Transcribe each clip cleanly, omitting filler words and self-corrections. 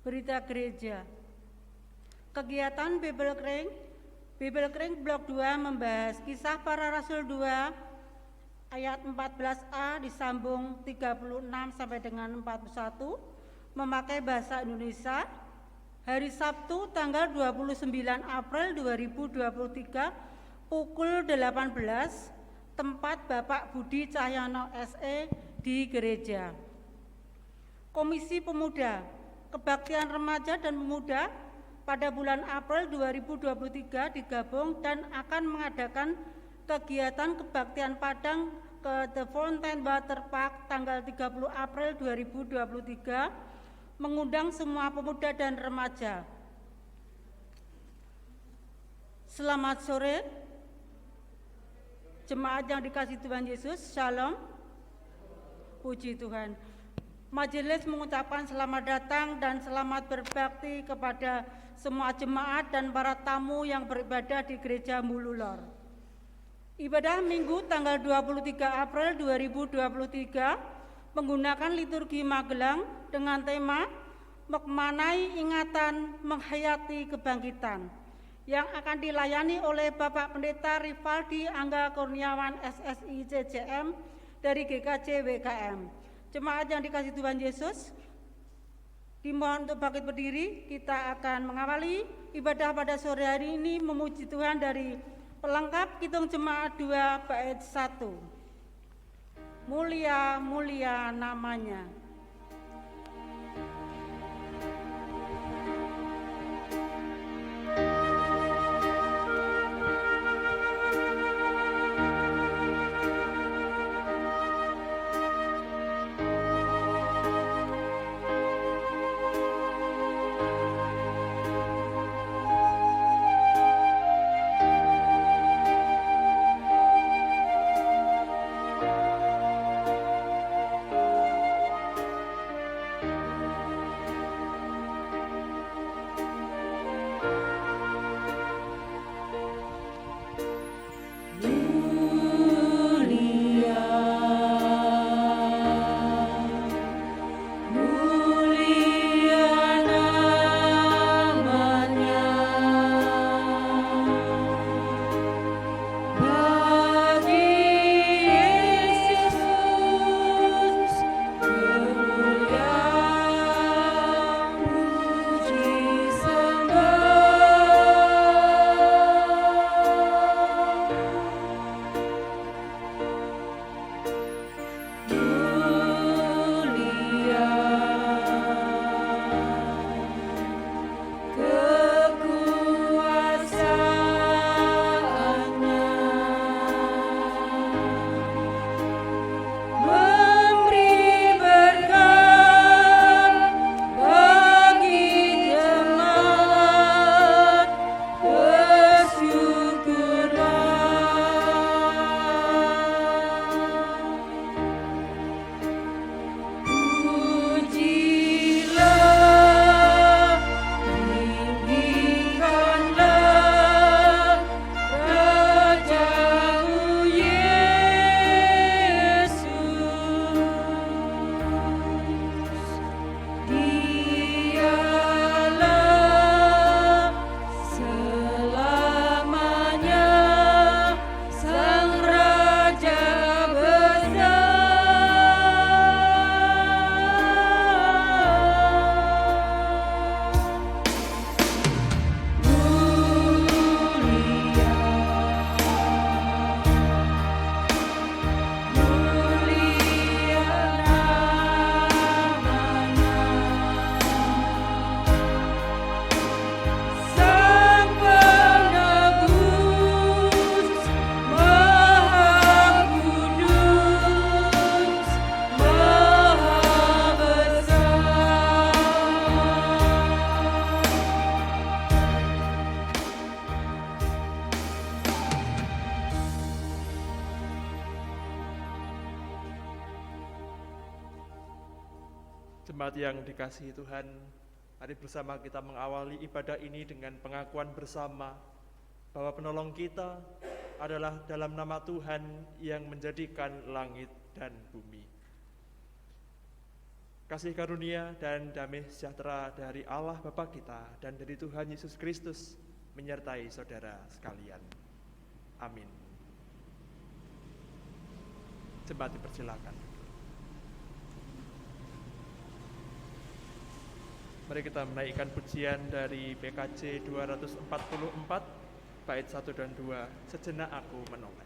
Berita Gereja. Kegiatan Bibelkring Blok 2 membahas Kisah Para Rasul 2 ayat 14a disambung 36 sampai dengan 41 memakai bahasa Indonesia. Hari Sabtu tanggal 29 April 2023 pukul 18, tempat Bapak Budi Cahyono SE di gereja. Komisi Pemuda, Kebaktian Remaja dan Pemuda pada bulan April 2023 digabung dan akan mengadakan kegiatan kebaktian Padang ke The Fountain Water Park tanggal 30 April 2023, mengundang semua pemuda dan remaja. Selamat sore, jemaat yang dikasihi Tuhan Yesus, Shalom, puji Tuhan. Majelis mengucapkan selamat datang dan selamat berbakti kepada semua jemaat dan para tamu yang beribadah di Gereja Mululor. Ibadah Minggu tanggal 23 April 2023 menggunakan liturgi Magelang dengan tema Memaknai Ingatan Menghayati Kebangkitan yang akan dilayani oleh Bapak Pendeta Rivaldi Angga Kurniawan SSI CCM dari GKJ WKM. Jemaat yang dikasihi Tuhan Yesus, dimohon untuk bangkit berdiri. Kita akan mengawali ibadah pada sore hari ini memuji Tuhan dari pelengkap Kidung Jemaat 2 bait 1. Mulia, mulia namanya. Jemaat yang dikasihi Tuhan, mari bersama kita mengawali ibadah ini dengan pengakuan bersama bahwa penolong kita adalah dalam nama Tuhan yang menjadikan langit dan bumi. Kasih karunia dan damai sejahtera dari Allah Bapa kita dan dari Tuhan Yesus Kristus menyertai saudara sekalian. Amin. Jemaat dipersilakan. Mari kita menaikkan pujian dari PKJ 244, bait 1 dan 2, Sejenak Aku Menoleh.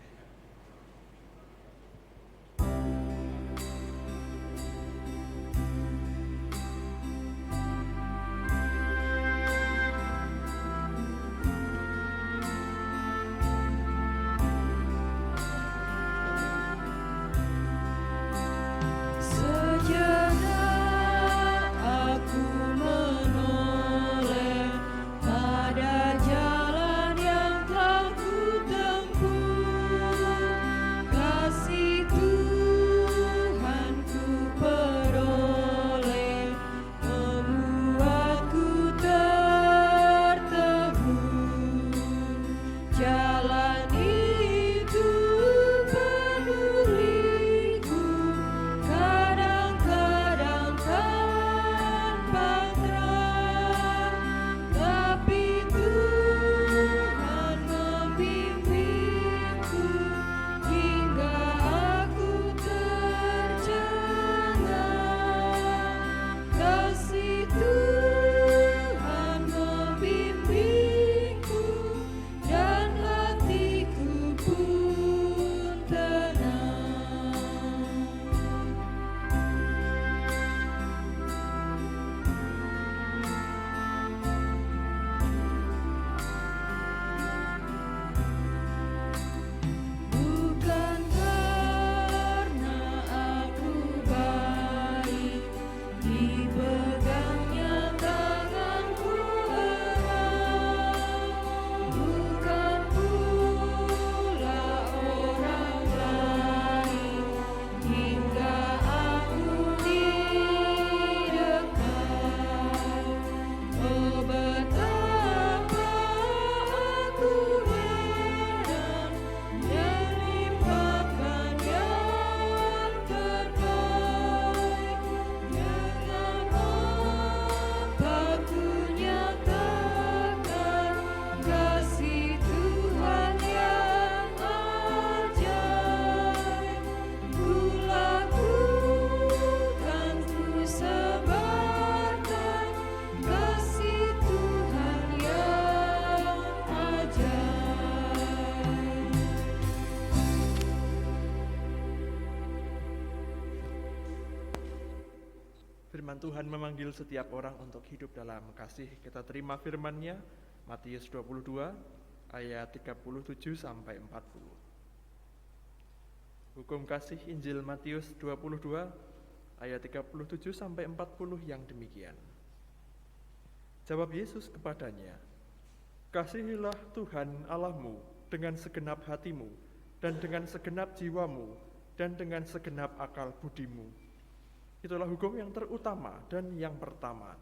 Firman Tuhan memanggil setiap orang untuk hidup dalam kasih. Kita terima firman-Nya, Matius 22, ayat 37 sampai 40. Hukum kasih Injil Matius 22, ayat 37 sampai 40 yang demikian. Jawab Yesus kepadanya, "Kasihilah Tuhan Allahmu dengan segenap hatimu, dan dengan segenap jiwamu, dan dengan segenap akal budimu. Itulah hukum yang terutama dan yang pertama.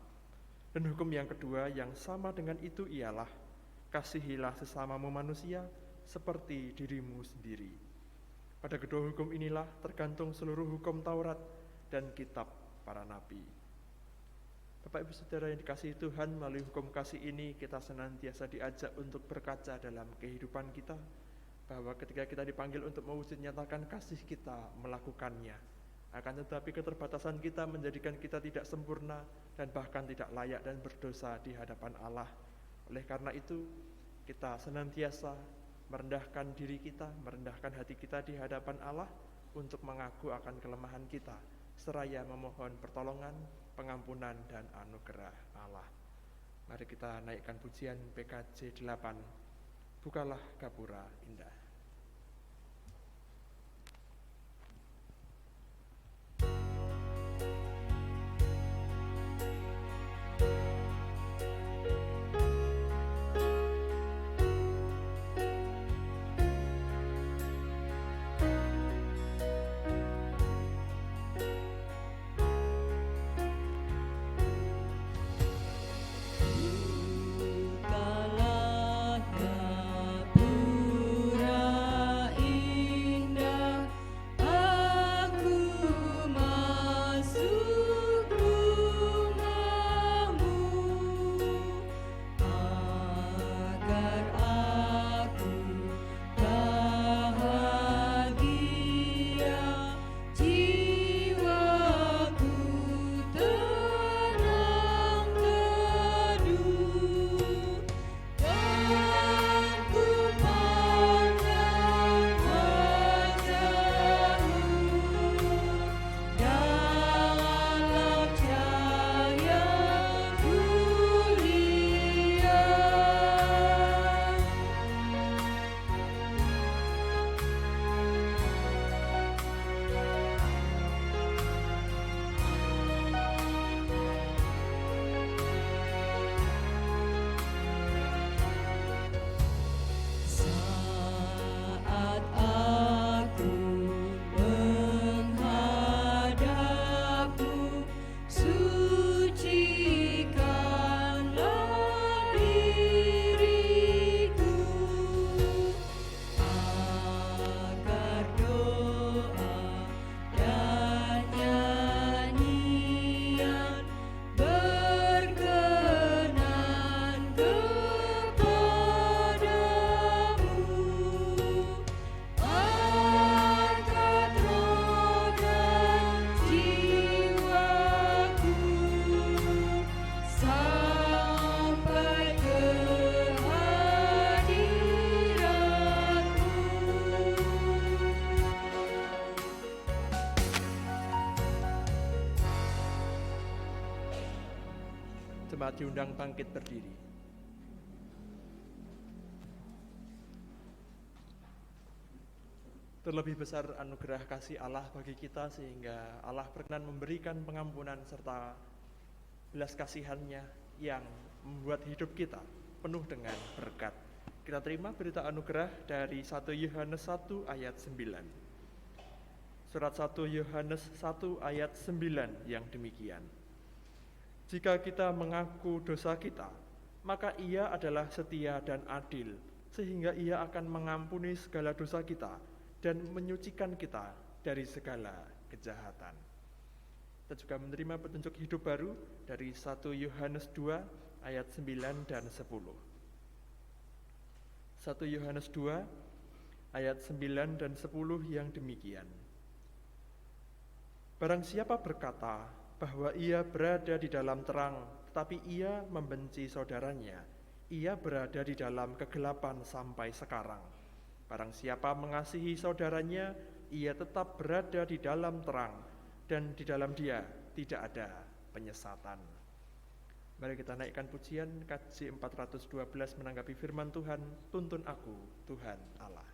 Dan hukum yang kedua yang sama dengan itu ialah, kasihilah sesamamu manusia seperti dirimu sendiri. Pada kedua hukum inilah tergantung seluruh hukum Taurat dan kitab para nabi." Bapak Ibu Saudara yang dikasihi Tuhan, melalui hukum kasih ini kita senantiasa diajak untuk berkaca dalam kehidupan kita, bahwa ketika kita dipanggil untuk mewujud nyatakan kasih, kita melakukannya. Akan tetapi keterbatasan kita menjadikan kita tidak sempurna dan bahkan tidak layak dan berdosa di hadapan Allah. Oleh karena itu, kita senantiasa merendahkan diri kita, merendahkan hati kita di hadapan Allah untuk mengaku akan kelemahan kita, seraya memohon pertolongan, pengampunan, dan anugerah Allah. Mari kita naikkan pujian PKJ 8, Bukalah Gapura Indah. Bukalah gapura jemaat diundang bangkit berdiri. Terlebih besar anugerah kasih Allah bagi kita sehingga Allah berkenan memberikan pengampunan serta belas kasihan-Nya yang membuat hidup kita penuh dengan berkat. Kita terima berita anugerah dari 1 Yohanes 1 ayat 9. Surat 1 Yohanes 1 ayat 9 yang demikian. Jika kita mengaku dosa kita, maka Ia adalah setia dan adil, sehingga Ia akan mengampuni segala dosa kita dan menyucikan kita dari segala kejahatan. Kita juga menerima petunjuk hidup baru dari 1 Yohanes 2 ayat 9 dan 10. 1 Yohanes 2 ayat 9 dan 10 yang demikian. Barang siapa berkata bahwa ia berada di dalam terang, tetapi ia membenci saudaranya, ia berada di dalam kegelapan sampai sekarang. Barang siapa mengasihi saudaranya, ia tetap berada di dalam terang, dan di dalam dia tidak ada penyesatan. Mari kita naikkan pujian KJ 412 menanggapi firman Tuhan, tuntun aku Tuhan Allah.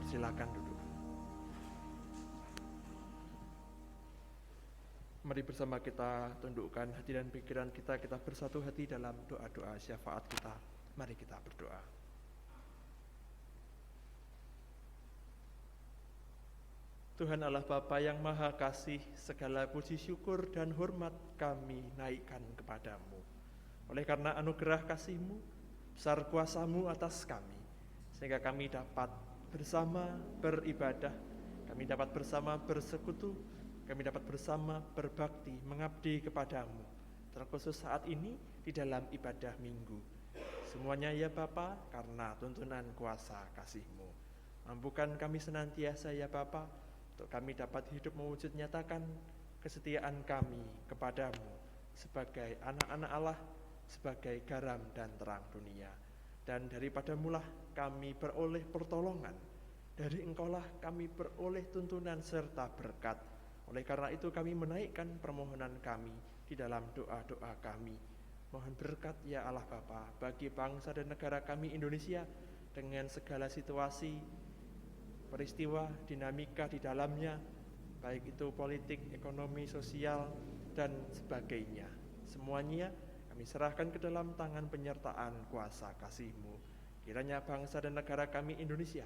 Silakan duduk. Mari bersama kita tundukkan hati dan pikiran kita bersatu hati dalam doa-doa syafaat kita. Mari kita berdoa. Tuhan Allah Bapa yang Maha Kasih, segala puji syukur dan hormat kami naikkan kepadamu. Oleh karena anugerah kasih-Mu, besar kuasa-Mu atas kami, sehingga kami dapat bersama beribadah, kami dapat bersama bersekutu, kami dapat bersama berbakti, mengabdi kepadamu, terkhusus saat ini di dalam ibadah minggu. Semuanya ya Bapa, karena tuntunan kuasa kasih-Mu. Mampukan kami senantiasa ya Bapa, untuk kami dapat hidup mewujud nyatakan kesetiaan kami kepadamu sebagai anak-anak Allah, sebagai garam dan terang dunia. Dan daripadamulah kami beroleh pertolongan, dari Engkaulah kami beroleh tuntunan serta berkat. Oleh karena itu kami menaikkan permohonan kami di dalam doa-doa kami. Mohon berkat ya Allah Bapa bagi bangsa dan negara kami Indonesia, dengan segala situasi, peristiwa, dinamika di dalamnya, baik itu politik, ekonomi, sosial, dan sebagainya. Semuanya kami serahkan ke dalam tangan penyertaan kuasa kasih-Mu. Kiranya bangsa dan negara kami Indonesia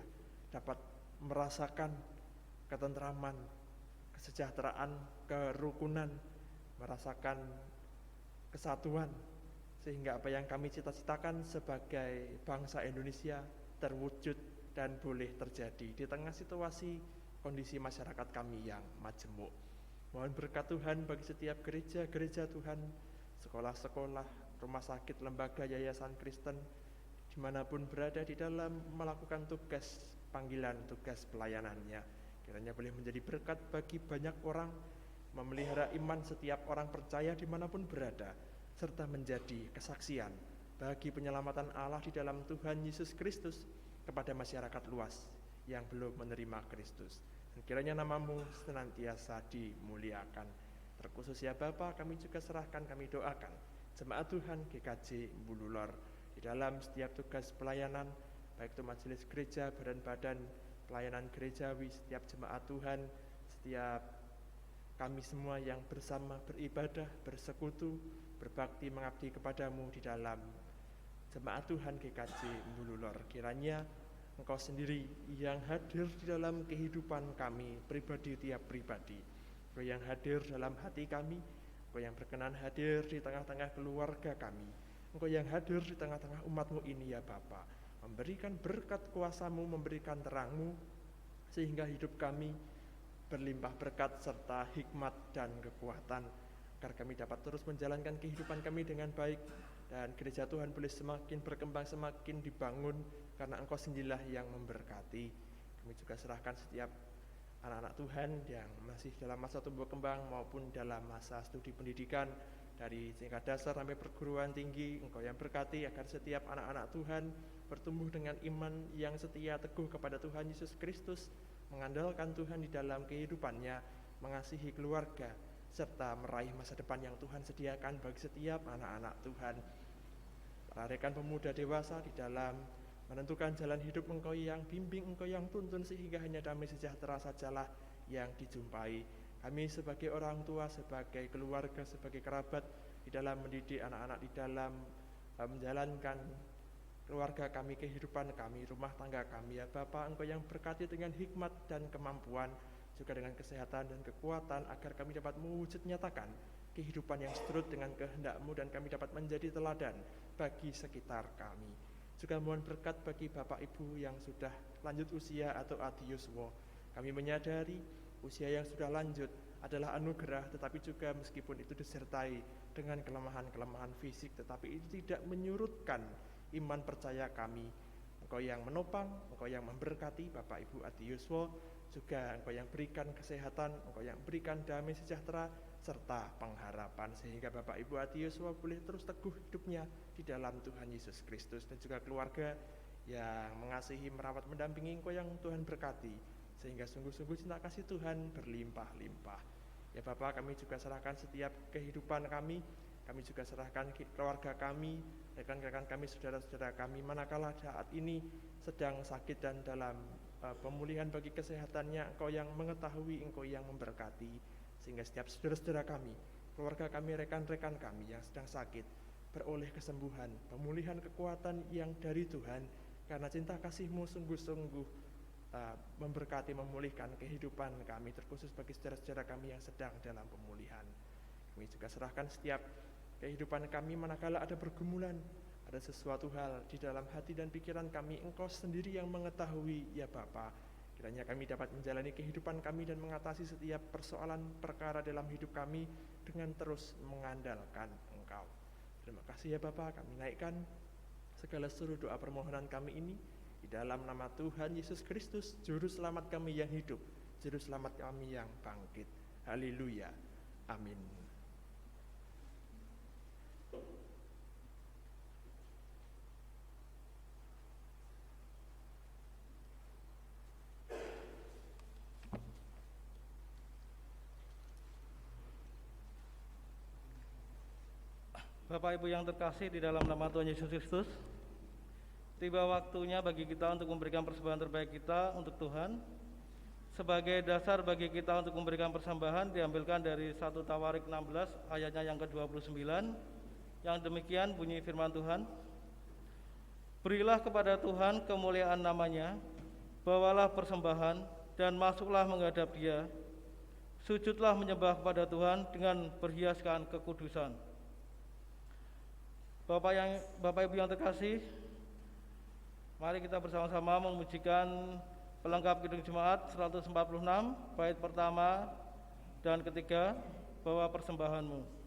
dapat merasakan ketentraman, kesejahteraan, kerukunan, merasakan kesatuan, sehingga apa yang kami cita-citakan sebagai bangsa Indonesia terwujud dan boleh terjadi di tengah situasi kondisi masyarakat kami yang majemuk. Mohon berkat Tuhan bagi setiap gereja-gereja Tuhan, sekolah-sekolah, rumah sakit, lembaga, yayasan Kristen, dimanapun berada di dalam melakukan tugas panggilan, tugas pelayanannya. Kiranya boleh menjadi berkat bagi banyak orang, memelihara iman setiap orang percaya dimanapun berada, serta menjadi kesaksian bagi penyelamatan Allah di dalam Tuhan Yesus Kristus kepada masyarakat luas yang belum menerima Kristus. Dan kiranya namamu senantiasa dimuliakan. Terkhusus ya Bapa, kami juga serahkan, kami doakan jemaat Tuhan GKJ Bululor di dalam setiap tugas pelayanan, baik itu majelis gereja, badan-badan pelayanan gerejawi, setiap jemaat Tuhan, setiap kami semua yang bersama beribadah, bersekutu, berbakti, mengabdi kepadamu di dalam jemaat Tuhan GKJ Bululor. Kiranya Engkau sendiri yang hadir di dalam kehidupan kami pribadi, tiap pribadi. Engkau yang hadir dalam hati kami, Engkau yang berkenan hadir di tengah-tengah keluarga kami, Engkau yang hadir di tengah-tengah umat-Mu ini ya Bapa, memberikan berkat kuasa-Mu, memberikan terang-Mu, sehingga hidup kami berlimpah berkat serta hikmat dan kekuatan, agar kami dapat terus menjalankan kehidupan kami dengan baik, dan gereja Tuhan boleh semakin berkembang, semakin dibangun, karena Engkau sendirilah yang memberkati. Kami juga serahkan setiap anak-anak Tuhan yang masih dalam masa tumbuh kembang maupun dalam masa studi pendidikan, dari tingkat dasar sampai perguruan tinggi. Engkau yang berkati agar setiap anak-anak Tuhan bertumbuh dengan iman yang setia, teguh kepada Tuhan Yesus Kristus, mengandalkan Tuhan di dalam kehidupannya, mengasihi keluarga, serta meraih masa depan yang Tuhan sediakan bagi setiap anak-anak Tuhan. Para rekan pemuda dewasa di dalam menentukan jalan hidup, Engkau yang bimbing, Engkau yang tuntun, sehingga hanya damai sejahtera sajalah yang dijumpai. Kami sebagai orang tua, sebagai keluarga, sebagai kerabat, di dalam mendidik anak-anak, di dalam menjalankan keluarga kami, kehidupan kami, rumah tangga kami ya Bapa, Engkau yang berkati dengan hikmat dan kemampuan, juga dengan kesehatan dan kekuatan, agar kami dapat mewujud nyatakan kehidupan yang seturut dengan kehendak-Mu, dan kami dapat menjadi teladan bagi sekitar kami. Juga mohon berkat bagi Bapak Ibu yang sudah lanjut usia atau adiuswa. Kami menyadari usia yang sudah lanjut adalah anugerah, tetapi juga meskipun itu disertai dengan kelemahan-kelemahan fisik, tetapi itu tidak menyurutkan iman percaya kami. Engkau yang menopang, Engkau yang memberkati Bapak Ibu adiuswa, juga Engkau yang berikan kesehatan, Engkau yang berikan damai sejahtera serta pengharapan, sehingga Bapak Ibu adiuswa boleh terus teguh hidupnya di dalam Tuhan Yesus Kristus, dan juga keluarga yang mengasihi, merawat, mendampingi. Engkau yang Tuhan berkati, sehingga sungguh-sungguh cinta kasih Tuhan berlimpah-limpah. Ya Bapak, kami juga serahkan setiap kehidupan kami juga serahkan keluarga kami, rekan-rekan kami, saudara-saudara kami, manakala saat ini sedang sakit dan dalam pemulihan bagi kesehatannya. Engkau yang mengetahui, Engkau yang memberkati, sehingga setiap saudara-saudara kami, keluarga kami, rekan-rekan kami yang sedang sakit beroleh kesembuhan, pemulihan, kekuatan yang dari Tuhan, karena cinta kasih-Mu sungguh-sungguh memberkati, memulihkan kehidupan kami, terkhusus bagi saudara-saudara kami yang sedang dalam pemulihan. Kami juga serahkan setiap kehidupan kami, manakala ada pergumulan, ada sesuatu hal di dalam hati dan pikiran kami, Engkau sendiri yang mengetahui ya Bapa. Kiranya kami dapat menjalani kehidupan kami dan mengatasi setiap persoalan perkara dalam hidup kami dengan terus mengandalkan Engkau. Terima kasih ya Bapa, kami naikkan segala seluruh doa permohonan kami ini di dalam nama Tuhan Yesus Kristus, Juru Selamat kami yang hidup, Juru Selamat kami yang bangkit. Haleluya. Amin. Bapak Ibu yang terkasih di dalam nama Tuhan Yesus Kristus, tiba waktunya bagi kita untuk memberikan persembahan terbaik kita untuk Tuhan. Sebagai dasar bagi kita untuk memberikan persembahan diambilkan dari 1 Tawarik 16 ayatnya yang ke-29, yang demikian bunyi firman Tuhan. Berilah kepada Tuhan kemuliaan namanya, bawalah persembahan dan masuklah menghadap Dia. Sujudlah menyembah kepada Tuhan dengan berhiaskan kekudusan. Bapak Ibu yang terkasih, mari kita bersama-sama memujikan pelengkap Kidung Jemaat 146, bait pertama dan ketiga, bawa persembahanmu.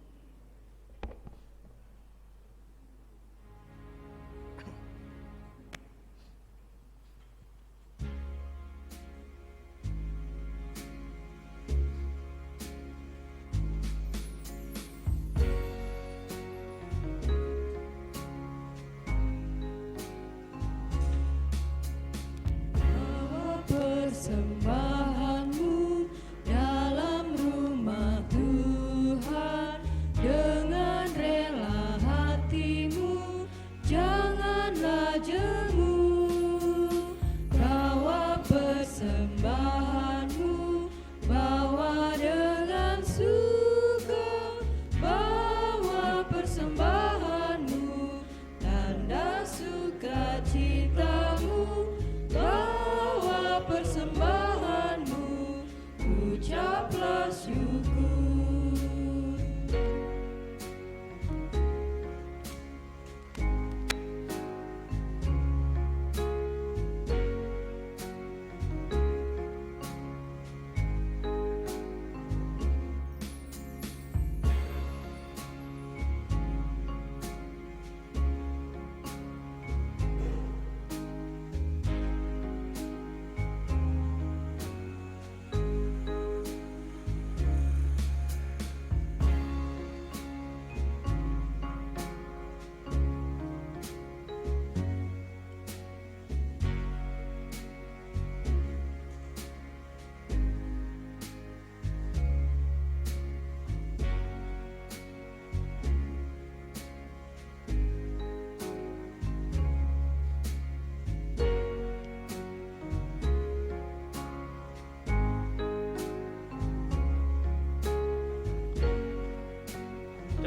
Persembahanmu dalam rumah Tuhan, dengan rela hatimu, janganlah jemu. Bawa persembahanmu, bawa dengan suka. Bawa persembahanmu, tanda sukacitamu. Bawa persembahanmu, ucaplah syukur.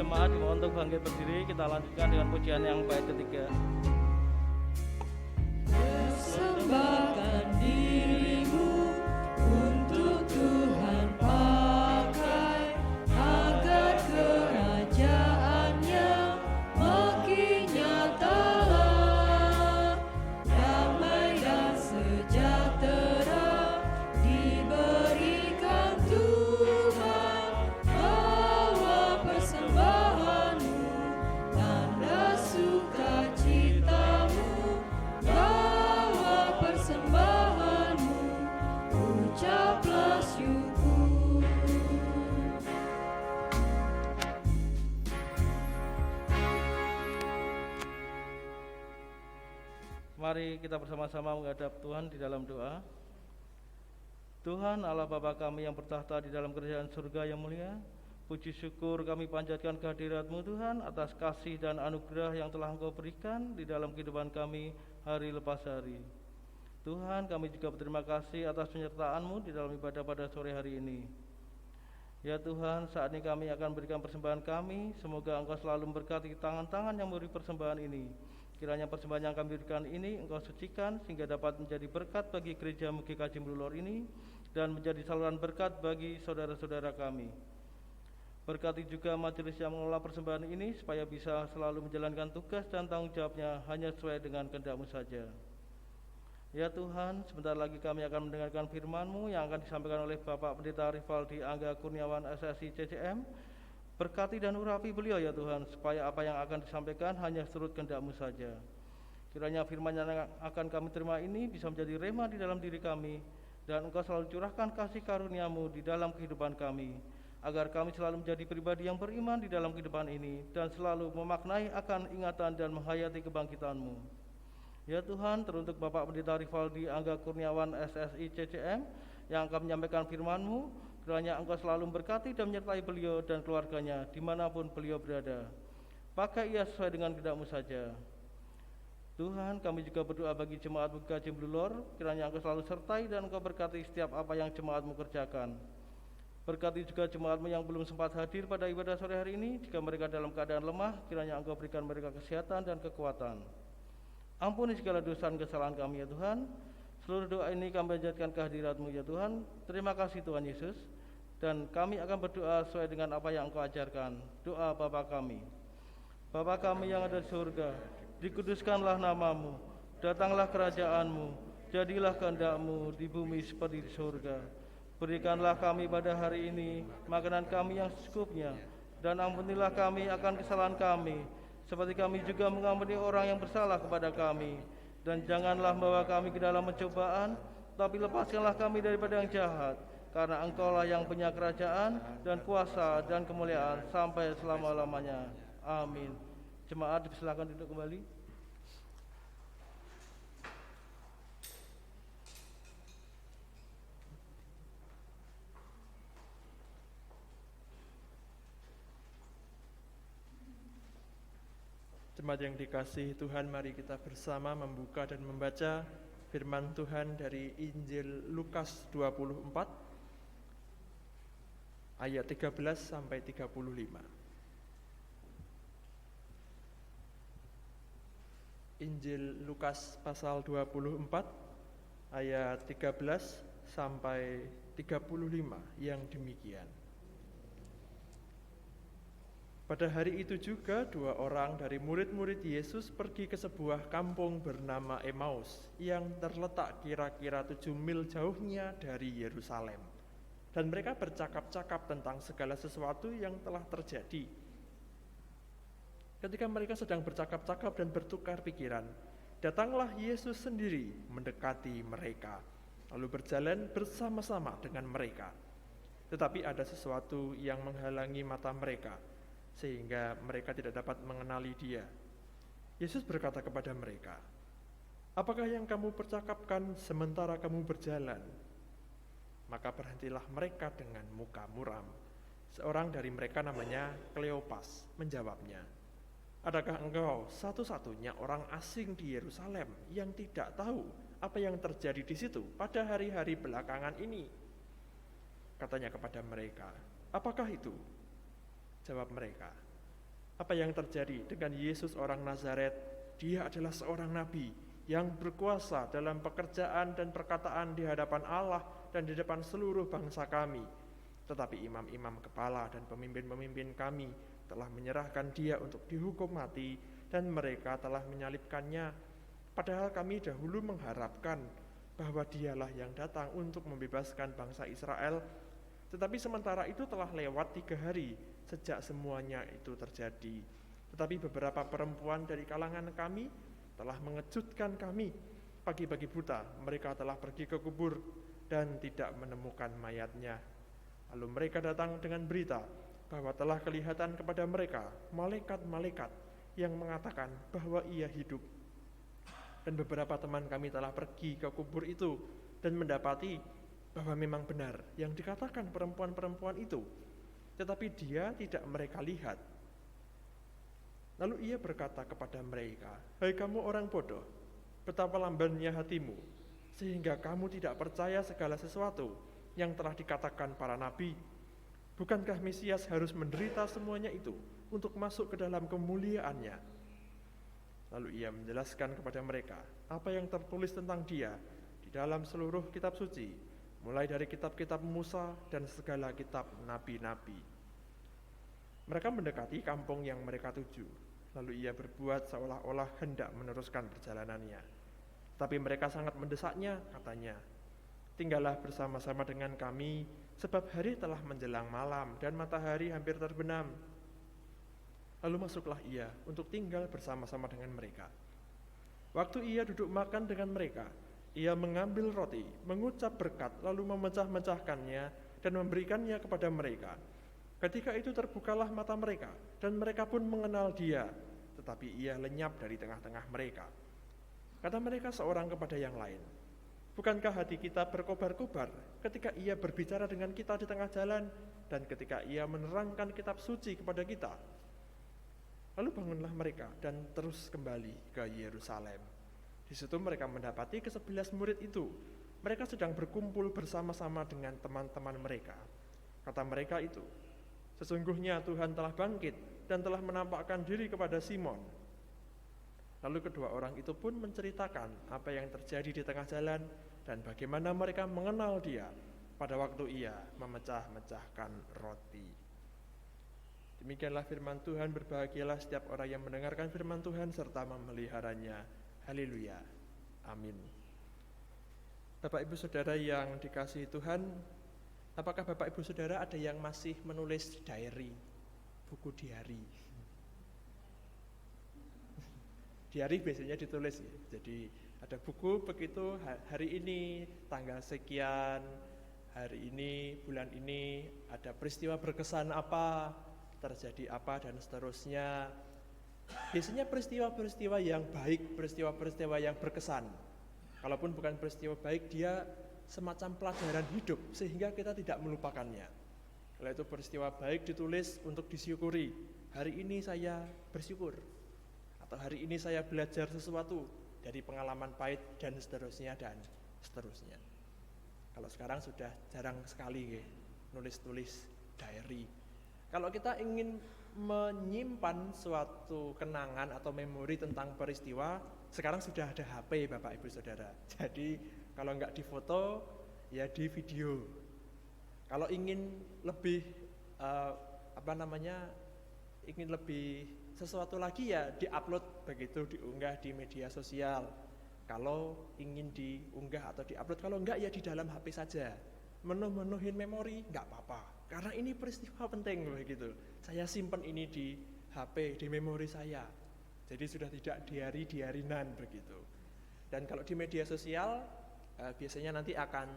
Jemaat dimohon untuk bangkit berdiri, kita lanjutkan dengan pujian yang bait ketiga. Persembahkan dirimu untuk Tuhan pakai, agar kerajaannya makin nyatalah. Damai dan sejahtera diberikan Tuhan. Bawa persembahanmu, tanda sukacitamu. Bawa persembahanmu, ucaplah syukur. Mari kita bersama-sama menghadap Tuhan di dalam doa. Tuhan Allah Bapa kami yang bertahta di dalam kerajaan surga yang mulia, puji syukur kami panjatkan kehadirat-Mu Tuhan atas kasih dan anugerah yang telah Engkau berikan di dalam kehidupan kami hari lepas hari. Tuhan, kami juga berterima kasih atas penyertaan-Mu di dalam ibadah pada sore hari ini. Ya Tuhan, saat ini kami akan berikan persembahan kami. Semoga Engkau selalu memberkati tangan-tangan yang memberi persembahan ini. Kiranya persembahan yang kami berikan ini Engkau sucikan sehingga dapat menjadi berkat bagi gereja GKJ Mlulor ini dan menjadi saluran berkat bagi saudara-saudara kami. Berkati juga majelis yang mengelola persembahan ini supaya bisa selalu menjalankan tugas dan tanggung jawabnya hanya sesuai dengan kehendak-Mu saja. Ya Tuhan, sebentar lagi kami akan mendengarkan firman-Mu yang akan disampaikan oleh Bapak Pendeta Rivaldi Angga Kurniawan SSI CCM. Berkati dan urapi beliau ya Tuhan, supaya apa yang akan disampaikan hanya seturut kehendak-Mu saja. Kiranya firman yang akan kami terima ini bisa menjadi rema di dalam diri kami, dan Engkau selalu curahkan kasih karunia-Mu di dalam kehidupan kami, agar kami selalu menjadi pribadi yang beriman di dalam kehidupan ini, dan selalu memaknai akan ingatan dan menghayati kebangkitan-Mu. Ya Tuhan, teruntuk Bapak Pendeta Rivaldi Angga Kurniawan SSI CCM yang akan menyampaikan firman-Mu, kiranya Engkau selalu memberkati dan menyertai beliau dan keluarganya dimanapun beliau berada. Pakai ia sesuai dengan kehendak-Mu saja. Tuhan, kami juga berdoa bagi jemaat GKJ Mlulor, kiranya Engkau selalu sertai dan Engkau berkati setiap apa yang jemaat-Mu kerjakan. Berkati juga jemaat-Mu yang belum sempat hadir pada ibadah sore hari ini, jika mereka dalam keadaan lemah, kiranya Engkau berikan mereka kesehatan dan kekuatan. Ampuni segala dosa dan kesalahan kami ya Tuhan. Seluruh doa ini kami panjatkan kehadirat-Mu ya Tuhan. Terima kasih Tuhan Yesus. Dan kami akan berdoa sesuai dengan apa yang Engkau ajarkan. Doa Bapa kami. Bapa kami yang ada di surga, dikuduskanlah nama-Mu. Datanglah kerajaan-Mu. Jadilah kehendak-Mu di bumi seperti di surga. Berikanlah kami pada hari ini makanan kami yang secukupnya. Dan ampunilah kami akan kesalahan kami, seperti kami juga mengampuni orang yang bersalah kepada kami. Dan janganlah membawa kami ke dalam pencobaan, tapi lepaskanlah kami daripada yang jahat. Karena Engkaulah yang punya kerajaan dan kuasa dan kemuliaan sampai selama-lamanya. Amin. Jemaat dipersilakan duduk kembali. Jemaat yang dikasihi Tuhan, mari kita bersama membuka dan membaca firman Tuhan dari Injil Lukas 24 ayat 13 sampai 35. Injil Lukas pasal 24 ayat 13 sampai 35 yang demikian. Pada hari itu juga 2 orang dari murid-murid Yesus pergi ke sebuah kampung bernama Emmaus yang terletak kira-kira 7 mil jauhnya dari Yerusalem. Dan mereka bercakap-cakap tentang segala sesuatu yang telah terjadi. Ketika mereka sedang bercakap-cakap dan bertukar pikiran, datanglah Yesus sendiri mendekati mereka, lalu berjalan bersama-sama dengan mereka. Tetapi ada sesuatu yang menghalangi mata mereka, sehingga mereka tidak dapat mengenali Dia. Yesus berkata kepada mereka, "Apakah yang kamu percakapkan sementara kamu berjalan?" Maka berhentilah mereka dengan muka muram. Seorang dari mereka namanya Kleopas menjawabnya, "Adakah engkau satu-satunya orang asing di Yerusalem yang tidak tahu apa yang terjadi di situ pada hari-hari belakangan ini?" Katanya kepada mereka, "Apakah itu?" Jawab mereka, "Apa yang terjadi dengan Yesus orang Nazaret? Dia adalah seorang nabi yang berkuasa dalam pekerjaan dan perkataan di hadapan Allah dan di depan seluruh bangsa kami. Tetapi imam-imam kepala dan pemimpin-pemimpin kami telah menyerahkan Dia untuk dihukum mati dan mereka telah menyalibkannya. Padahal kami dahulu mengharapkan bahwa Dialah yang datang untuk membebaskan bangsa Israel. Tetapi sementara itu telah lewat 3 hari sejak semuanya itu terjadi. Tetapi beberapa perempuan dari kalangan kami telah mengejutkan kami. Pagi-pagi buta mereka telah pergi ke kubur dan tidak menemukan mayatnya. Lalu mereka datang dengan berita bahwa telah kelihatan kepada mereka malaikat-malaikat yang mengatakan bahwa Ia hidup. Dan beberapa teman kami telah pergi ke kubur itu dan mendapati bahwa memang benar yang dikatakan perempuan-perempuan itu, tetapi Dia tidak mereka lihat." Lalu Ia berkata kepada mereka, "Hai kamu orang bodoh, betapa lambannya hatimu, sehingga kamu tidak percaya segala sesuatu yang telah dikatakan para nabi. Bukankah Mesias harus menderita semuanya itu untuk masuk ke dalam kemuliaannya?" Lalu Ia menjelaskan kepada mereka apa yang tertulis tentang Dia di dalam seluruh kitab suci, mulai dari kitab-kitab Musa dan segala kitab nabi-nabi. Mereka mendekati kampung yang mereka tuju, lalu Ia berbuat seolah-olah hendak meneruskan perjalanannya. Tapi mereka sangat mendesaknya, katanya, "Tinggallah bersama-sama dengan kami, sebab hari telah menjelang malam dan matahari hampir terbenam." Lalu masuklah Ia untuk tinggal bersama-sama dengan mereka. Waktu Ia duduk makan dengan mereka, Ia mengambil roti, mengucap berkat, lalu memecah-mecahkannya dan memberikannya kepada mereka. Ketika itu terbukalah mata mereka, dan mereka pun mengenal Dia, tetapi Ia lenyap dari tengah-tengah mereka. Kata mereka seorang kepada yang lain, "Bukankah hati kita berkobar-kobar ketika Ia berbicara dengan kita di tengah jalan, dan ketika Ia menerangkan kitab suci kepada kita?" Lalu bangunlah mereka dan terus kembali ke Yerusalem. Di situ mereka mendapati ke-11 murid itu. Mereka sedang berkumpul bersama-sama dengan teman-teman mereka. Kata mereka itu, "Sesungguhnya Tuhan telah bangkit dan telah menampakkan diri kepada Simon." Lalu kedua orang itu pun menceritakan apa yang terjadi di tengah jalan dan bagaimana mereka mengenal dia pada waktu ia memecah-mecahkan roti. Demikianlah firman Tuhan, berbahagialah setiap orang yang mendengarkan firman Tuhan serta memeliharanya. Haleluya. Amin. Bapak Ibu Saudara yang dikasihi Tuhan, apakah Bapak Ibu Saudara ada yang masih menulis diary, buku diary? Diary biasanya ditulis ya. Jadi ada buku begitu, hari ini tanggal sekian, hari ini, bulan ini ada peristiwa berkesan apa, terjadi apa, dan seterusnya. Biasanya peristiwa-peristiwa yang baik, peristiwa-peristiwa yang berkesan. Kalaupun bukan peristiwa baik, dia semacam pelajaran hidup sehingga kita tidak melupakannya. Kalau itu peristiwa baik ditulis untuk disyukuri. Hari ini saya bersyukur, atau hari ini saya belajar sesuatu dari pengalaman pahit, dan seterusnya dan seterusnya. Kalau sekarang sudah jarang sekali nulis-tulis diary. Kalau kita ingin menyimpan suatu kenangan atau memori tentang peristiwa, sekarang sudah ada HP Bapak Ibu Saudara. Jadi kalau nggak difoto, ya di video. Kalau ingin lebih ingin lebih sesuatu lagi, ya diupload begitu, diunggah di media sosial. Kalau ingin diunggah atau diupload, kalau enggak ya di dalam HP saja. Menuhin memori nggak apa-apa, karena ini peristiwa penting begitu. Saya simpan ini di HP, di memori saya. Jadi sudah tidak diary-diarinan begitu. Dan kalau di media sosial biasanya nanti akan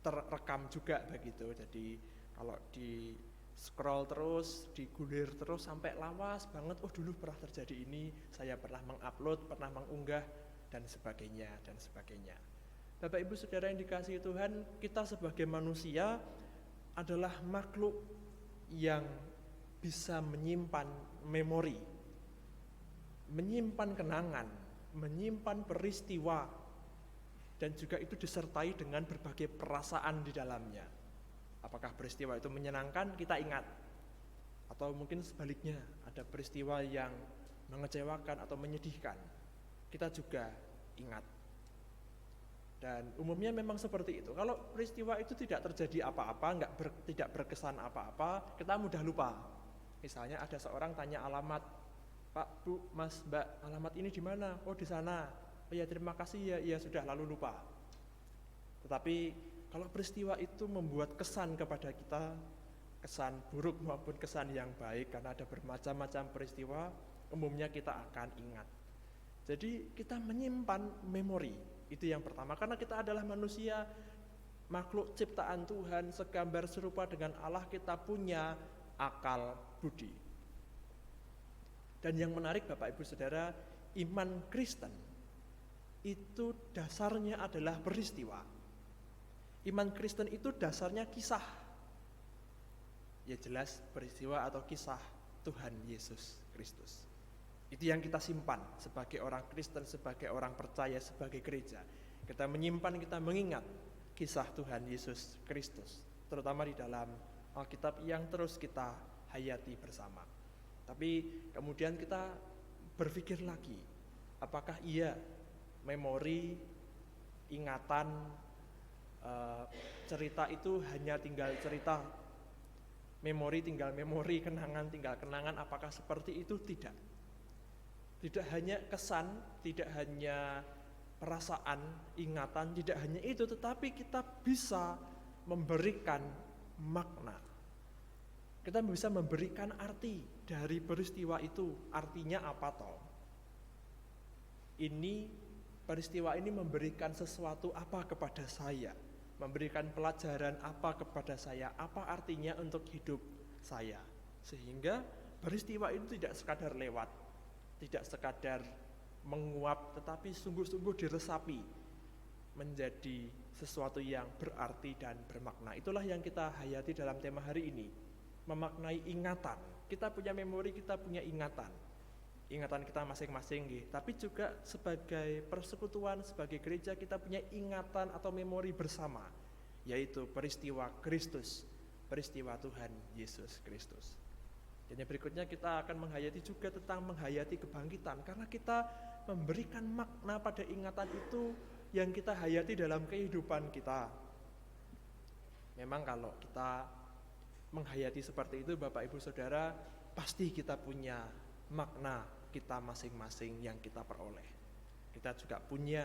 terekam juga begitu. Jadi kalau di scroll terus, digulir terus sampai lawas banget, oh dulu pernah terjadi ini, saya pernah mengupload, pernah mengunggah, dan sebagainya dan sebagainya. Bapak Ibu Saudara yang dikasihi Tuhan, kita sebagai manusia adalah makhluk yang bisa menyimpan memori, menyimpan kenangan, menyimpan peristiwa, dan juga itu disertai dengan berbagai perasaan di dalamnya. Apakah peristiwa itu menyenangkan, kita ingat, atau mungkin sebaliknya, ada peristiwa yang mengecewakan atau menyedihkan, kita juga ingat. Dan umumnya memang seperti itu. Kalau peristiwa itu tidak terjadi apa-apa, tidak berkesan apa-apa, kita mudah lupa. Misalnya ada seorang tanya alamat, Pak, Bu, Mas, Mbak, alamat ini di mana? Oh di sana. Oh ya terima kasih ya sudah, lalu lupa. Tetapi kalau peristiwa itu membuat kesan kepada kita, kesan buruk maupun kesan yang baik, karena ada bermacam-macam peristiwa, umumnya kita akan ingat. Jadi kita menyimpan memori, itu yang pertama, karena kita adalah manusia, makhluk ciptaan Tuhan, segambar serupa dengan Allah, kita punya akal budi. Dan yang menarik Bapak Ibu Saudara, iman Kristen itu dasarnya adalah peristiwa. Iman Kristen itu dasarnya kisah. Ya jelas peristiwa atau kisah Tuhan Yesus Kristus. Itu yang kita simpan sebagai orang Kristen, sebagai orang percaya, sebagai gereja. Kita menyimpan, kita mengingat kisah Tuhan Yesus Kristus, terutama di dalam Alkitab yang terus kita hayati bersama. Tapi kemudian kita berpikir lagi, apakah iya memori, ingatan, cerita itu hanya tinggal cerita, memori tinggal memori, kenangan tinggal kenangan, apakah seperti itu? Tidak hanya kesan, tidak hanya perasaan, ingatan, tidak hanya itu, tetapi kita bisa memberikan makna. Kita bisa memberikan arti dari peristiwa itu. Artinya apa toh? Peristiwa ini memberikan sesuatu apa kepada saya? Memberikan pelajaran apa kepada saya? Apa artinya untuk hidup saya? Sehingga peristiwa itu tidak sekadar lewat, tidak sekadar menguap, tetapi sungguh-sungguh diresapi menjadi sesuatu yang berarti dan bermakna. Itulah yang kita hayati dalam tema hari ini, memaknai ingatan. Kita punya memori, kita punya ingatan kita masing-masing, tapi juga sebagai persekutuan, sebagai gereja kita punya ingatan atau memori bersama, yaitu peristiwa Kristus, peristiwa Tuhan Yesus Kristus. Dan yang berikutnya kita akan menghayati juga tentang menghayati kebangkitan, karena kita memberikan makna pada ingatan itu yang kita hayati dalam kehidupan kita. Memang kalau kita menghayati seperti itu Bapak Ibu Saudara, pasti kita punya makna kita masing-masing yang kita peroleh. Kita juga punya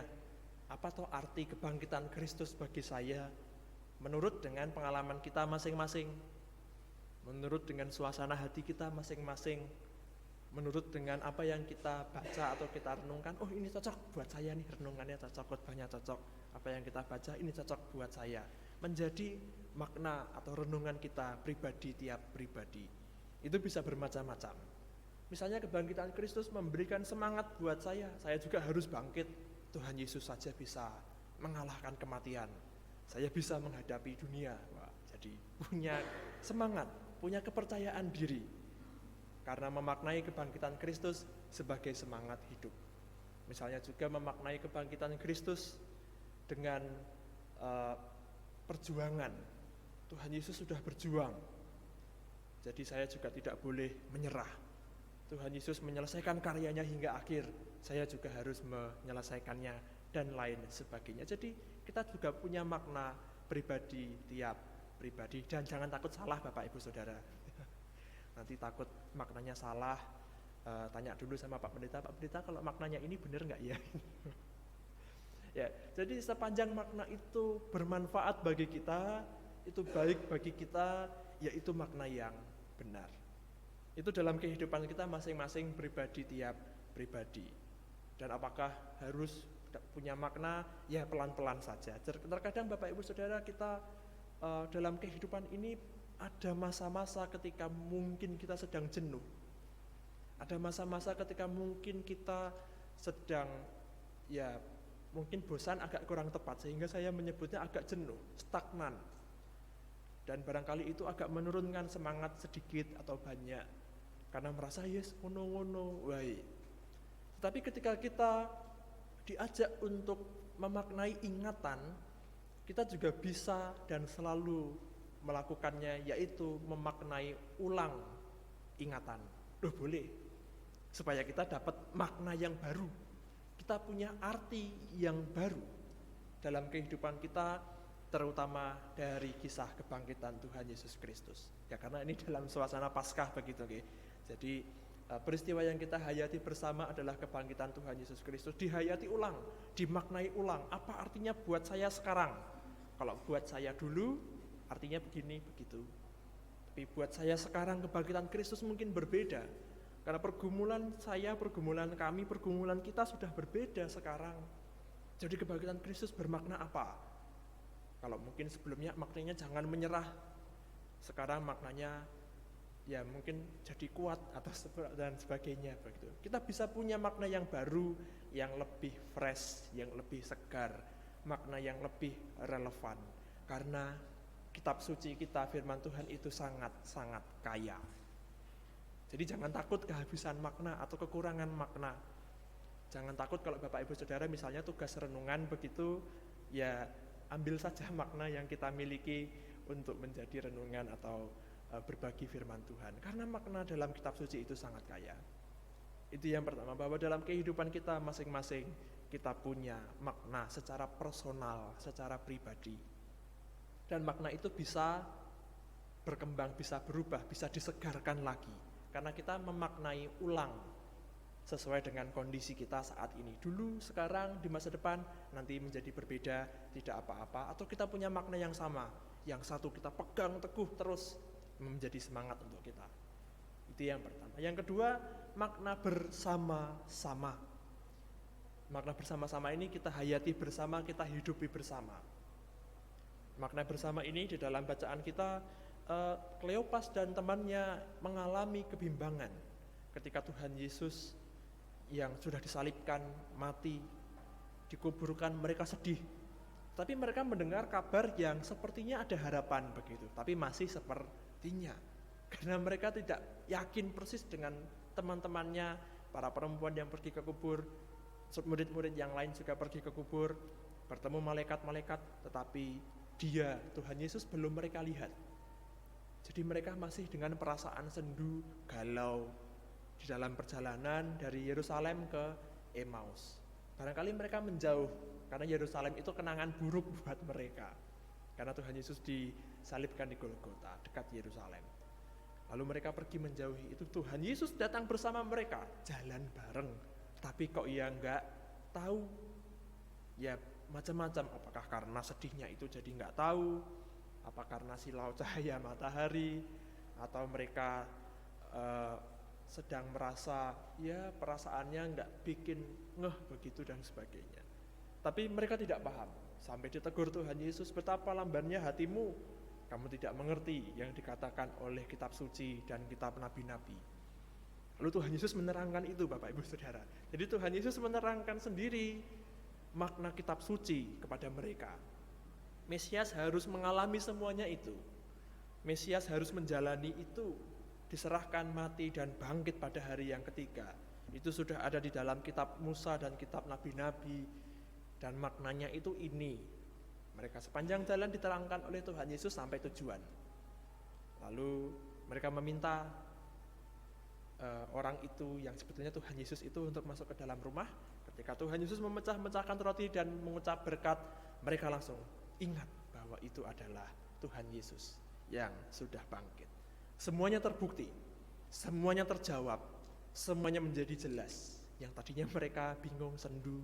apa toh arti kebangkitan Kristus bagi saya menurut dengan pengalaman kita masing-masing, menurut dengan suasana hati kita masing-masing, menurut dengan apa yang kita baca atau kita renungkan. Oh, ini cocok buat saya nih, renungannya cocok, khotbahnya cocok, apa yang kita baca ini cocok buat saya. Menjadi makna atau renungan kita pribadi, tiap pribadi itu bisa bermacam-macam. Misalnya kebangkitan Kristus memberikan semangat buat saya juga harus bangkit. Tuhan Yesus saja bisa mengalahkan kematian, saya bisa menghadapi dunia. Wah, jadi punya semangat, punya kepercayaan diri karena memaknai kebangkitan Kristus sebagai semangat hidup. Misalnya juga memaknai kebangkitan Kristus dengan perjuangan. Tuhan Yesus sudah berjuang, jadi saya juga tidak boleh menyerah. Tuhan Yesus menyelesaikan karyanya hingga akhir, saya juga harus menyelesaikannya dan lain sebagainya. Jadi kita juga punya makna pribadi, tiap pribadi. Dan jangan takut salah Bapak Ibu Saudara. Nanti takut maknanya salah, tanya dulu sama Pak Pendeta, Pak Pendeta kalau maknanya ini benar nggak ya? Ya, jadi sepanjang makna itu bermanfaat bagi kita, itu baik bagi kita, yaitu makna yang benar. Itu dalam kehidupan kita masing-masing pribadi, tiap pribadi. Dan apakah harus punya makna? Ya pelan-pelan saja. Terkadang Bapak Ibu Saudara kita dalam kehidupan ini ada masa-masa ketika mungkin kita sedang jenuh. Ada masa-masa ketika mungkin kita sedang mungkin bosan agak kurang tepat, sehingga saya menyebutnya agak jenuh, stagnan. Dan barangkali itu agak menurunkan semangat sedikit atau banyak, karena merasa ngono-ngono wae. Tetapi ketika kita diajak untuk memaknai ingatan, kita juga bisa dan selalu melakukannya, yaitu memaknai ulang ingatan. Boleh, supaya kita dapat makna yang baru, kita punya arti yang baru dalam kehidupan kita, terutama dari kisah kebangkitan Tuhan Yesus Kristus. Ya karena ini dalam suasana Paskah begitu, okay? Jadi peristiwa yang kita hayati bersama adalah kebangkitan Tuhan Yesus Kristus, dihayati ulang, dimaknai ulang. Apa artinya buat saya sekarang? Kalau buat saya dulu artinya begini begitu. Tapi buat saya sekarang kebangkitan Kristus mungkin berbeda. Karena pergumulan saya, pergumulan kami, pergumulan kita sudah berbeda sekarang. Jadi kebangkitan Kristus bermakna apa? Kalau mungkin sebelumnya maknanya jangan menyerah, sekarang maknanya ya mungkin jadi kuat atau dan sebagainya begitu. Kita bisa punya makna yang baru, yang lebih fresh, yang lebih segar, makna yang lebih relevan. Karena kitab suci kita, firman Tuhan itu sangat-sangat kaya. Jadi jangan takut kehabisan makna atau kekurangan makna. Jangan takut kalau Bapak Ibu Saudara misalnya tugas renungan begitu, ya ambil saja makna yang kita miliki untuk menjadi renungan atau berbagi firman Tuhan. Karena makna dalam kitab suci itu sangat kaya. Itu yang pertama, bahwa dalam kehidupan kita masing-masing kita punya makna secara personal, secara pribadi. Dan makna itu bisa berkembang, bisa berubah, bisa disegarkan lagi. Karena kita memaknai ulang sesuai dengan kondisi kita saat ini. Dulu, sekarang, di masa depan, nanti menjadi berbeda, tidak apa-apa. Atau kita punya makna yang sama, yang satu kita pegang teguh terus, menjadi semangat untuk kita. Itu yang pertama. Yang kedua, makna bersama-sama. Makna bersama-sama ini kita hayati bersama, kita hidupi bersama. Makna bersama ini di dalam bacaan kita, Kleopas dan temannya mengalami kebimbangan ketika Tuhan Yesus yang sudah disalibkan, mati, dikuburkan, mereka sedih. Tapi mereka mendengar kabar yang sepertinya ada harapan begitu, tapi masih sepertinya. Karena mereka tidak yakin persis dengan teman-temannya, para perempuan yang pergi ke kubur, murid-murid yang lain juga pergi ke kubur, bertemu malaikat-malaikat, tetapi dia, Tuhan Yesus belum mereka lihat. Jadi mereka masih dengan perasaan sendu, galau di dalam perjalanan dari Yerusalem ke Emmaus. Barangkali mereka menjauh karena Yerusalem itu kenangan buruk buat mereka. Karena Tuhan Yesus disalibkan di Golgota dekat Yerusalem. Lalu mereka pergi menjauhi itu, Tuhan Yesus datang bersama mereka, jalan bareng. Tapi kok ia enggak tahu? Ya macam-macam, apakah karena sedihnya itu jadi enggak tahu? Apa karena silau cahaya matahari? Atau mereka sedang merasa ya perasaannya enggak bikin ngeh begitu dan sebagainya. Tapi mereka tidak paham. Sampai ditegur Tuhan Yesus, betapa lambannya hatimu, kamu tidak mengerti yang dikatakan oleh kitab suci dan kitab nabi-nabi. Lalu Tuhan Yesus menerangkan itu, Bapak Ibu Saudara. Jadi Tuhan Yesus menerangkan sendiri makna kitab suci kepada mereka. Mesias harus mengalami semuanya itu. Mesias harus menjalani itu, diserahkan, mati, dan bangkit pada hari yang ketiga. Itu sudah ada di dalam kitab Musa dan kitab nabi-nabi. Dan maknanya itu ini. Mereka sepanjang jalan diterangkan oleh Tuhan Yesus sampai tujuan. Lalu mereka meminta orang itu yang sebetulnya Tuhan Yesus itu untuk masuk ke dalam rumah. Ketika Tuhan Yesus memecah-mecahkan roti dan mengucap berkat, mereka langsung ingat bahwa itu adalah Tuhan Yesus yang sudah bangkit. Semuanya terbukti, semuanya terjawab, semuanya menjadi jelas. Yang tadinya mereka bingung, sendu,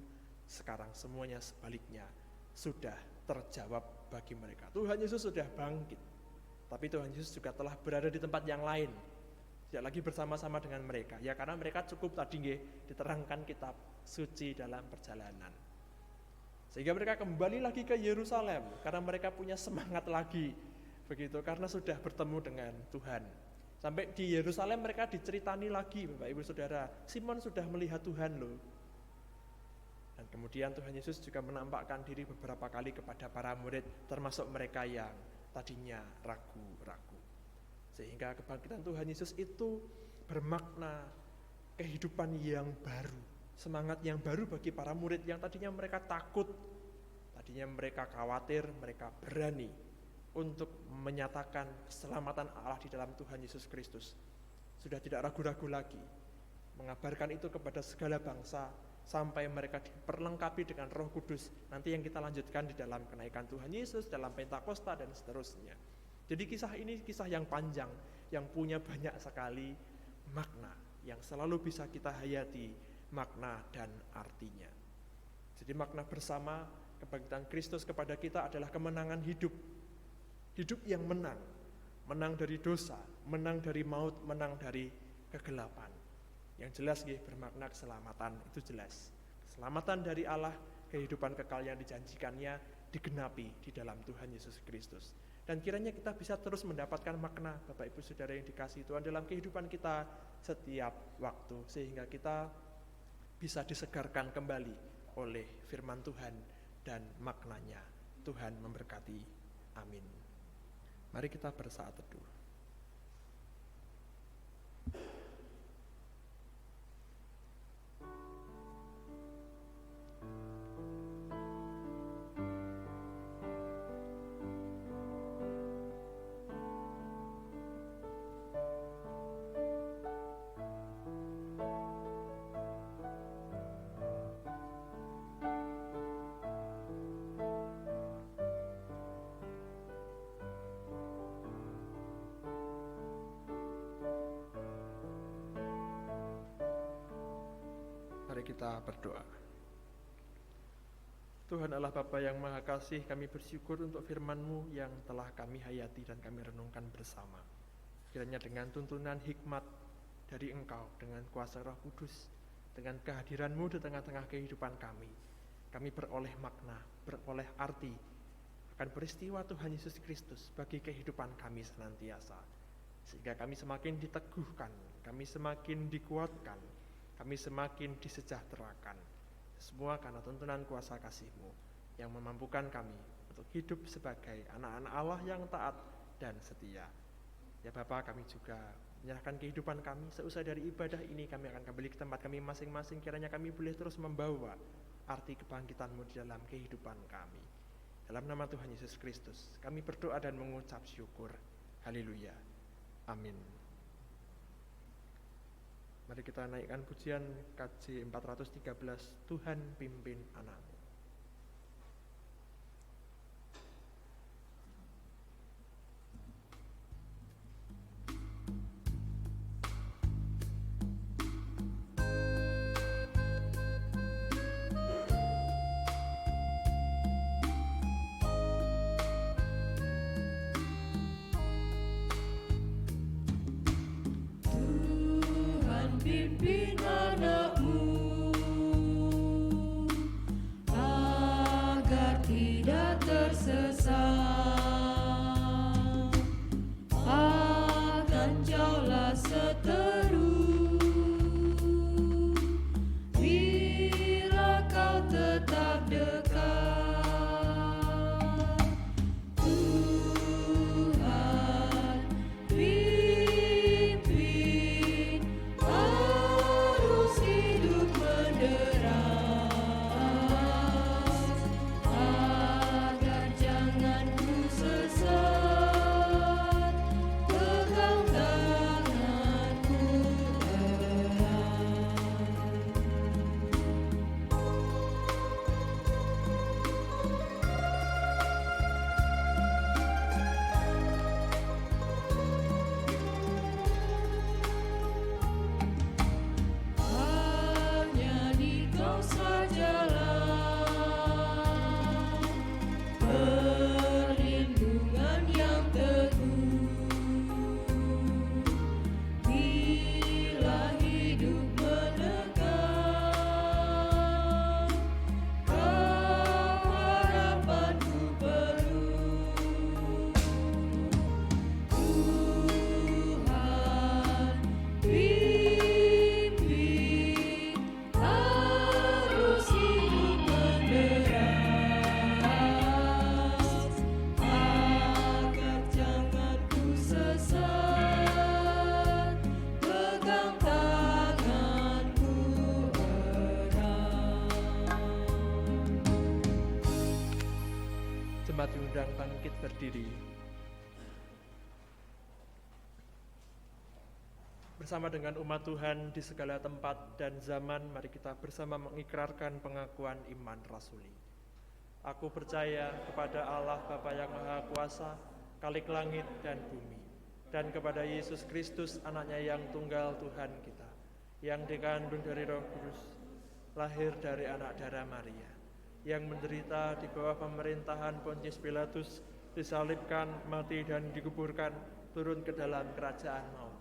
sekarang semuanya sebaliknya sudah terjawab bagi mereka. Tuhan Yesus sudah bangkit, tapi Tuhan Yesus juga telah berada di tempat yang lain, tidak lagi bersama-sama dengan mereka. Ya karena mereka cukup tadi diterangkan kitab suci dalam perjalanan. Sehingga mereka kembali lagi ke Yerusalem karena mereka punya semangat lagi begitu, karena sudah bertemu dengan Tuhan. Sampai di Yerusalem mereka diceritani lagi, Bapak Ibu Saudara, Simon sudah melihat Tuhan loh. Dan kemudian Tuhan Yesus juga menampakkan diri beberapa kali kepada para murid, termasuk mereka yang tadinya ragu-ragu. Sehingga kebangkitan Tuhan Yesus itu bermakna kehidupan yang baru, semangat yang baru bagi para murid yang tadinya mereka takut, tadinya mereka khawatir, mereka berani untuk menyatakan keselamatan Allah di dalam Tuhan Yesus Kristus. Sudah tidak ragu-ragu lagi, mengabarkan itu kepada segala bangsa, sampai mereka diperlengkapi dengan Roh Kudus. Nanti yang kita lanjutkan di dalam kenaikan Tuhan Yesus, dalam Pentakosta dan seterusnya. Jadi kisah ini kisah yang panjang, yang punya banyak sekali makna, yang selalu bisa kita hayati makna dan artinya. Jadi makna bersama kebangkitan Kristus kepada kita adalah kemenangan hidup. Hidup yang menang, menang dari dosa, menang dari maut, menang dari kegelapan. Yang jelas bermakna keselamatan, itu jelas. Keselamatan dari Allah, kehidupan kekal yang dijanjikannya digenapi di dalam Tuhan Yesus Kristus. Dan kiranya kita bisa terus mendapatkan makna, Bapak Ibu Saudara yang dikasihi Tuhan, dalam kehidupan kita setiap waktu, sehingga kita bisa disegarkan kembali oleh firman Tuhan dan maknanya. Tuhan memberkati. Amin. Mari kita bersaat teduh. Mari kita berdoa. Tuhan Allah Bapa yang Maha Kasih, kami bersyukur untuk firman-Mu yang telah kami hayati dan kami renungkan bersama. Kiranya dengan tuntunan hikmat dari Engkau, dengan kuasa Roh Kudus, dengan kehadiran-Mu di tengah-tengah kehidupan kami beroleh makna, beroleh arti akan peristiwa Tuhan Yesus Kristus bagi kehidupan kami senantiasa. Sehingga kami semakin diteguhkan, kami semakin dikuatkan, kami semakin disejahterakan. Semua karena tuntunan kuasa kasih-Mu yang memampukan kami untuk hidup sebagai anak-anak Allah yang taat dan setia. Ya Bapa, kami juga menyerahkan kehidupan kami. Seusai dari ibadah ini kami akan kembali ke tempat kami masing-masing. Kiranya kami boleh terus membawa arti kebangkitan-Mu di dalam kehidupan kami. Dalam nama Tuhan Yesus Kristus kami berdoa dan mengucap syukur. Haleluya. Amin. Mari kita naikkan pujian KJ 413, Tuhan pimpin anakmu. Tuhan pimpin anakmu agar tidak tersesat, akan jauhlah seteru bila kau tetap dekat. Tuhan pimpin arus hidup menderas, agar jangan ku sesat, pegang tanganku erat. Hanya di Kau sajalah perlindungan yang teguh, bila hidup menekan, Kau harapanku penuh. Tuhan pimpin arus hidup menderas, agar jangan ku sesat, pegang tanganku erat. Jemaat diundang bangkit berdiri. Bersama dengan umat Tuhan di segala tempat dan zaman, mari kita bersama mengikrarkan pengakuan iman rasuli. Aku percaya kepada Allah Bapa yang Maha Kuasa, Khalik langit dan bumi, dan kepada Yesus Kristus, anaknya yang tunggal Tuhan kita, yang dikandung dari Roh Kudus, lahir dari anak darah Maria, yang menderita di bawah pemerintahan Pontius Pilatus, disalibkan, mati dan dikuburkan, turun ke dalam kerajaan maut.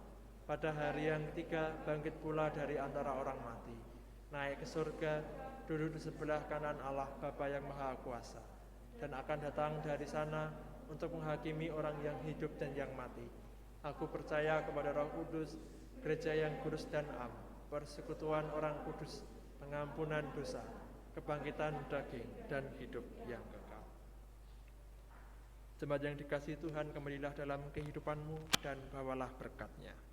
Pada hari yang ketiga bangkit pula dari antara orang mati, naik ke surga, duduk di sebelah kanan Allah Bapa yang Maha Kuasa, dan akan datang dari sana untuk menghakimi orang yang hidup dan yang mati. Aku percaya kepada Roh Kudus, gereja yang kudus dan am, persekutuan orang kudus, pengampunan dosa, kebangkitan daging, dan hidup yang kekal. Jemaat yang dikasihi Tuhan, kembalilah dalam kehidupanmu dan bawalah berkat-Nya.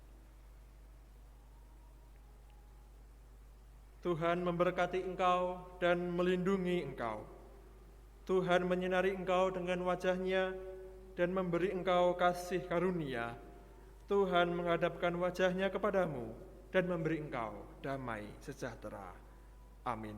Tuhan memberkati engkau dan melindungi engkau. Tuhan menyinari engkau dengan wajah-Nya dan memberi engkau kasih karunia. Tuhan menghadapkan wajah-Nya kepadamu dan memberi engkau damai sejahtera. Amin.